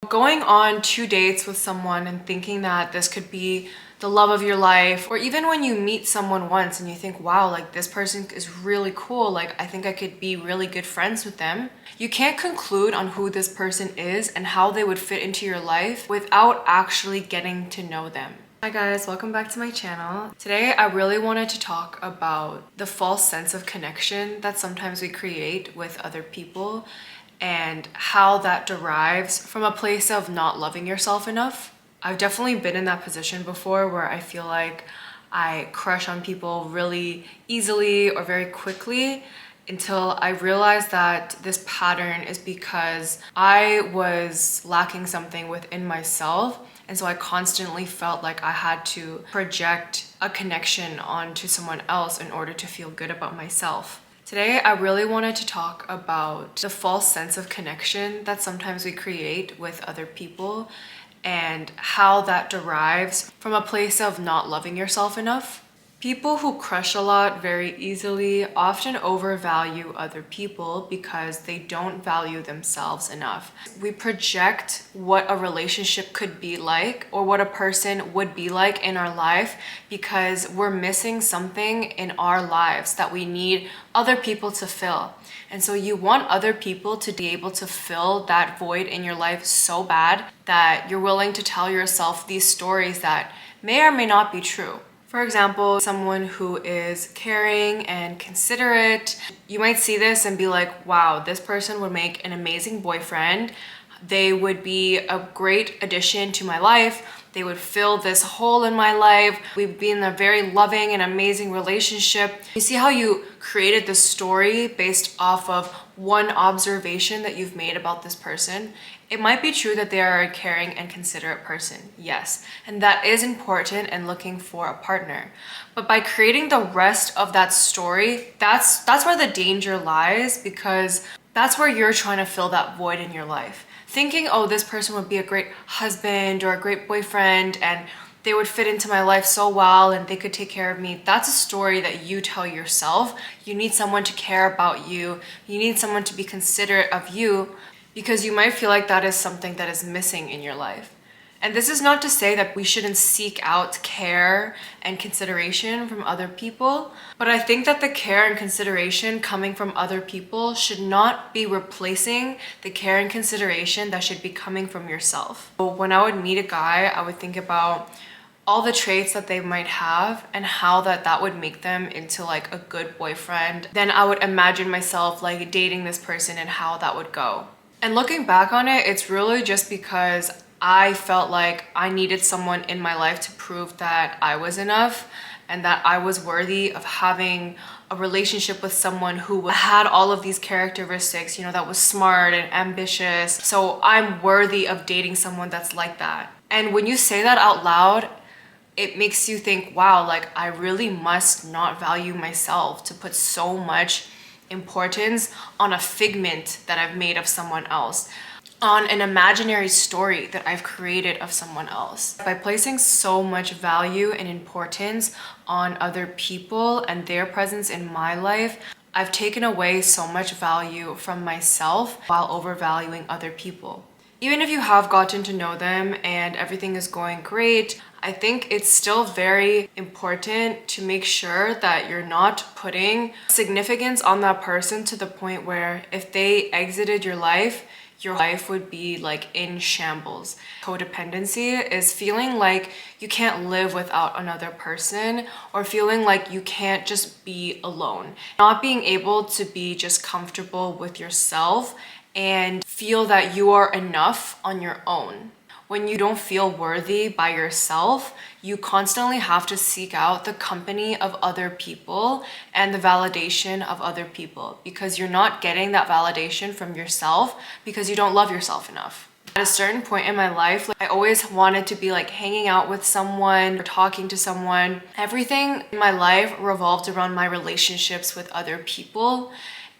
Going on 2 dates with someone and thinking that this could be the love of your life, or even when you meet someone once and you think, wow, like this person is really cool, like I think I could be really good friends with them. You can't conclude on who this person is and how they would fit into your life without actually getting to know them. Hi guys, welcome back to my channel. Today I really wanted to talk about the false sense of connection that sometimes we create with other people and how that derives from a place of not loving yourself enough. I've definitely been in that position before where I feel like I crush on people really easily or very quickly until I realized that this pattern is because I was lacking something within myself. And so I constantly felt like I had to project a connection onto someone else in order to feel good about myself. Today, I really wanted to talk about the false sense of connection that sometimes we create with other people and how that derives from a place of not loving yourself enough. People who crush a lot very easily often overvalue other people because they don't value themselves enough. We project what a relationship could be like or what a person would be like in our life because we're missing something in our lives that we need other people to fill. And so you want other people to be able to fill that void in your life so bad that you're willing to tell yourself these stories that may or may not be true. For example, someone who is caring and considerate, you might see this and be like, wow, this person would make an amazing boyfriend. They would be a great addition to my life. They would fill this hole in my life. We'd be in a very loving and amazing relationship. You see how you created this story based off of one observation that you've made about this person? It might be true that they are a caring and considerate person, yes, and that is important in looking for a partner. But by creating the rest of that story, that's where the danger lies, because that's where you're trying to fill that void in your life. Thinking, oh, this person would be a great husband or a great boyfriend and they would fit into my life so well and they could take care of me. That's a story that you tell yourself. You need someone to care about you. You need someone to be considerate of you because you might feel like that is something that is missing in your life. And this is not to say that we shouldn't seek out care and consideration from other people, but I think that the care and consideration coming from other people should not be replacing the care and consideration that should be coming from yourself. So when I would meet a guy, I would think about all the traits that they might have and how that would make them into like a good boyfriend. Then I would imagine myself like dating this person and how that would go. And looking back on it, it's really just because I felt like I needed someone in my life to prove that I was enough and that I was worthy of having a relationship with someone who had all of these characteristics, that was smart and ambitious. So I'm worthy of dating someone that's like that. And when you say that out loud, it makes you think, wow, like I really must not value myself to put so much importance on a figment that I've made of someone else, on an imaginary story that I've created of someone else. By placing so much value and importance on other people and their presence in my life, I've taken away so much value from myself while overvaluing other people. Even if you have gotten to know them and everything is going great, I think it's still very important to make sure that you're not putting significance on that person to the point where if they exited your life would be like in shambles. Codependency is feeling like you can't live without another person or feeling like you can't just be alone. Not being able to be just comfortable with yourself and feel that you are enough on your own. When you don't feel worthy by yourself, you constantly have to seek out the company of other people and the validation of other people because you're not getting that validation from yourself because you don't love yourself enough. At a certain point in my life, I always wanted to be like hanging out with someone or talking to someone. Everything in my life revolved around my relationships with other people.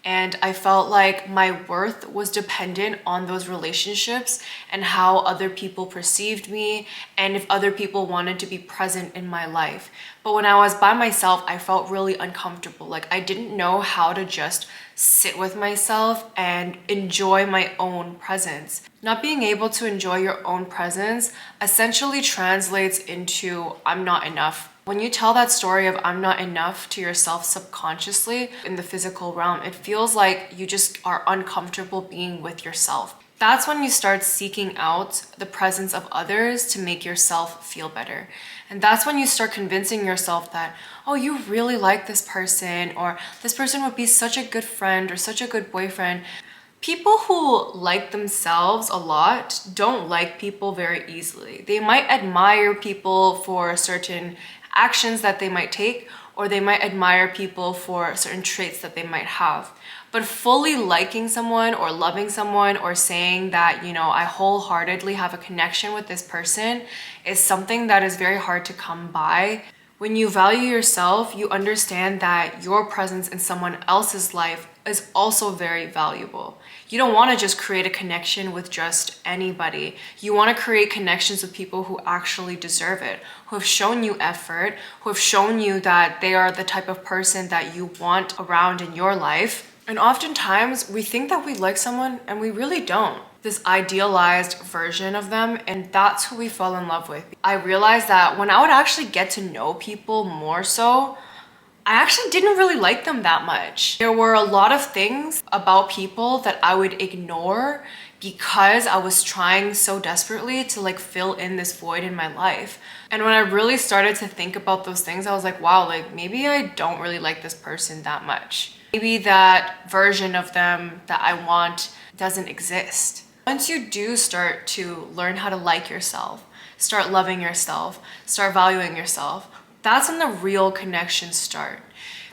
And I felt like my worth was dependent on those relationships and how other people perceived me and if other people wanted to be present in my life. But when I was by myself, I felt really uncomfortable. Like I didn't know how to just sit with myself and enjoy my own presence. Not being able to enjoy your own presence essentially translates into I'm not enough. When you tell that story of I'm not enough to yourself subconsciously in the physical realm, it feels like you just are uncomfortable being with yourself. That's when you start seeking out the presence of others to make yourself feel better. And that's when you start convincing yourself that, oh, you really like this person, or this person would be such a good friend or such a good boyfriend. People who like themselves a lot don't like people very easily. They might admire people for certain actions that they might take, or they might admire people for certain traits that they might have. But fully liking someone or loving someone or saying that, I wholeheartedly have a connection with this person is something that is very hard to come by. When you value yourself, you understand that your presence in someone else's life is also very valuable. You don't want to just create a connection with just anybody. You want to create connections with people who actually deserve it, who have shown you effort, who have shown you that they are the type of person that you want around in your life. And oftentimes we think that we like someone and we really don't. This idealized version of them, and that's who we fall in love with. I realized that when I would actually get to know people more so, I actually didn't really like them that much. There were a lot of things about people that I would ignore because I was trying so desperately to fill in this void in my life. And when I really started to think about those things, I was like, wow, maybe I don't really like this person that much. Maybe that version of them that I want doesn't exist. Once you do start to learn how to like yourself, start loving yourself, start valuing yourself, that's when the real connections start.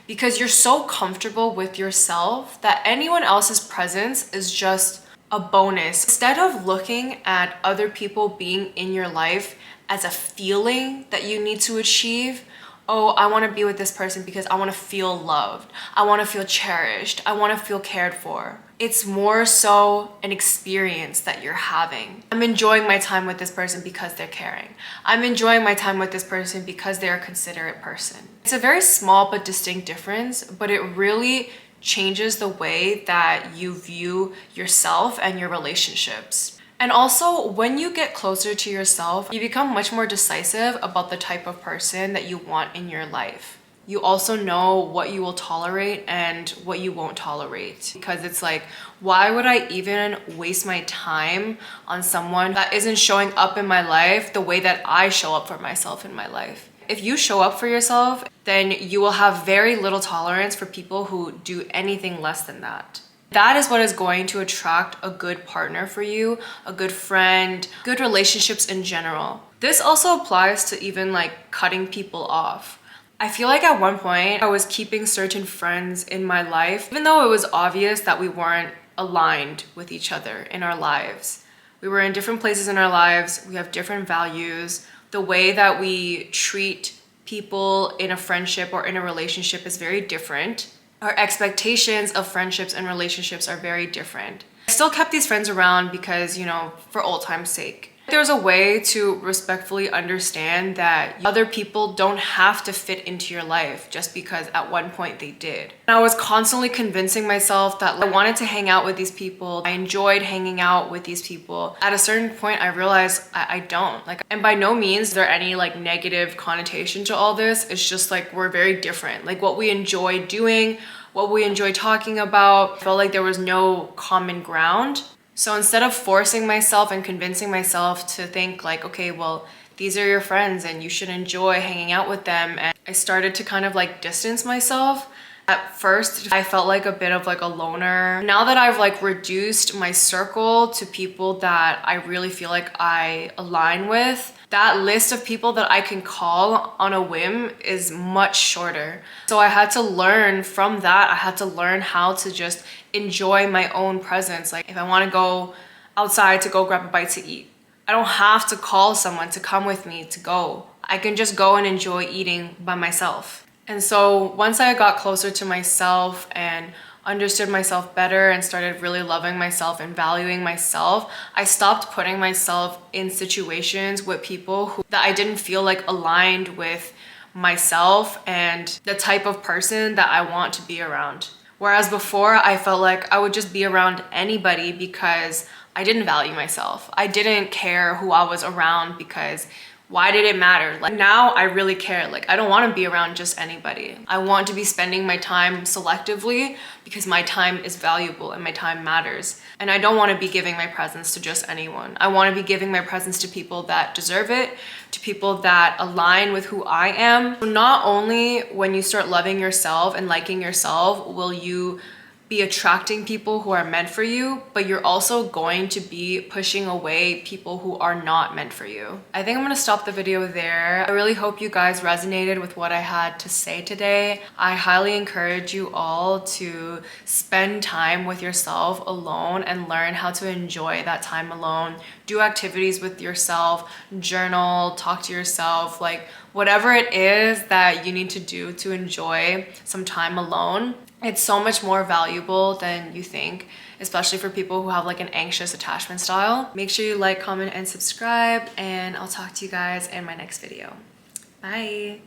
Because you're so comfortable with yourself that anyone else's presence is just a bonus. Instead of looking at other people being in your life as a feeling that you need to achieve, oh, I want to be with this person because I want to feel loved. I want to feel cherished. I want to feel cared for. It's more so an experience that you're having. I'm enjoying my time with this person because they're caring. I'm enjoying my time with this person because they're a considerate person. It's a very small but distinct difference, but it really changes the way that you view yourself and your relationships. And also, when you get closer to yourself, you become much more decisive about the type of person that you want in your life. You also know what you will tolerate and what you won't tolerate. Because it's like, why would I even waste my time on someone that isn't showing up in my life the way that I show up for myself in my life? If you show up for yourself, then you will have very little tolerance for people who do anything less than that. That is what is going to attract a good partner for you, a good friend, good relationships in general. This also applies to even cutting people off. I feel like at one point I was keeping certain friends in my life, even though it was obvious that we weren't aligned with each other in our lives. We were in different places in our lives, we have different values. The way that we treat people in a friendship or in a relationship is very different. Our expectations of friendships and relationships are very different. I still kept these friends around because, for old time's sake. There's a way to respectfully understand that other people don't have to fit into your life just because at one point they did. And I was constantly convincing myself that I wanted to hang out with these people. I enjoyed hanging out with these people. At a certain point, I realized I don't. And by no means is there any negative connotation to all this. It's just we're very different. What we enjoy doing, what we enjoy talking about, I felt like there was no common ground. So instead of forcing myself and convincing myself to think okay, well, these are your friends and you should enjoy hanging out with them, and I started to kind of distance myself. At first, I felt like a bit of a loner. Now that I've reduced my circle to people that I really feel like I align with, that list of people that I can call on a whim is much shorter. So I had to learn from that. I had to learn how to just enjoy my own presence. If I want to go outside to go grab a bite to eat, I don't have to call someone to come with me to go. I can just go and enjoy eating by myself. And so once I got closer to myself and understood myself better and started really loving myself and valuing myself, I stopped putting myself in situations with people that I didn't feel like aligned with myself and the type of person that I want to be around. Whereas before, I felt like I would just be around anybody because I didn't value myself. I didn't care who I was around because why did it matter? Like now I really care. Like I don't want to be around just anybody. I want to be spending my time selectively because my time is valuable and my time matters. And I don't want to be giving my presence to just anyone. I want to be giving my presence to people that deserve it, to people that align with who I am. So not only when you start loving yourself and liking yourself will you be attracting people who are meant for you, but you're also going to be pushing away people who are not meant for you. I think I'm gonna stop the video there. I really hope you guys resonated with what I had to say today. I highly encourage you all to spend time with yourself alone and learn how to enjoy that time alone. Do activities with yourself, journal, talk to yourself, like whatever it is that you need to do to enjoy some time alone. It's so much more valuable than you think, especially for people who have like an anxious attachment style. Make sure you like, comment, and subscribe, and I'll talk to you guys in my next video. Bye.